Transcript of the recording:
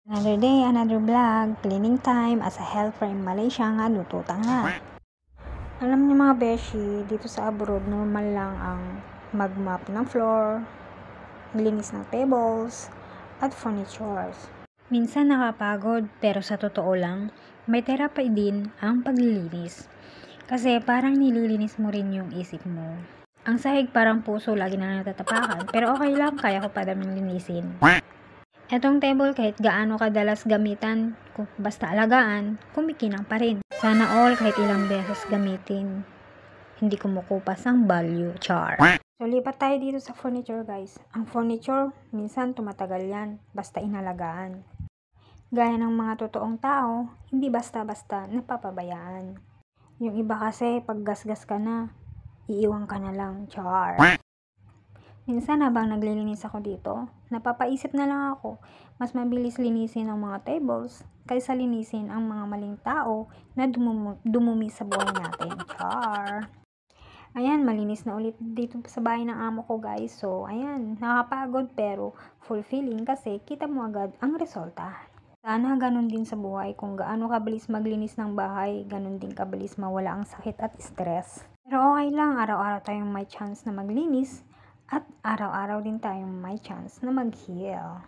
Another day, another vlog. Cleaning time as a helper in Malaysia nga lututan nga. Alam niyo mga beshi, dito sa abroad normal lang ang mag-mop ng floor, maglinis ng tables, at furnitures. Minsan nakapagod pero sa totoo lang, may therapy din ang paglilinis. Kasi parang nililinis mo rin yung isip mo. Ang sahig parang puso lagi na natatapakan pero okay lang, kaya ko pa daming linisin. Etong table kahit gaano kadalas gamitan, basta alagaan, kumikinang pa rin. Sana all kahit ilang beses gamitin, hindi kumukupas ang value, char. So lipat tayo dito sa furniture guys. Ang furniture, minsan tumatagal yan, basta inalagaan. Gaya ng mga totoong tao, hindi basta-basta napapabayaan. Yung iba kasi pag gasgas ka na, iiwan ka na lang, char. Minsan habang naglilinis ako dito, napapaisip na lang ako, mas mabilis linisin ang mga tables kaysa linisin ang mga maling tao na dumumi sa buhay natin. Char! Ayan, malinis na ulit dito sa bahay ng amo ko guys. So, ayan, nakapagod pero fulfilling kasi kita mo agad ang resulta. Sana ganun din sa buhay, kung gaano kabilis maglinis ng bahay, ganun din kabilis mawala ang sakit at stress. Pero okay lang, araw-araw tayong may chance na maglinis. At araw-araw din tayong may chance na mag-heal.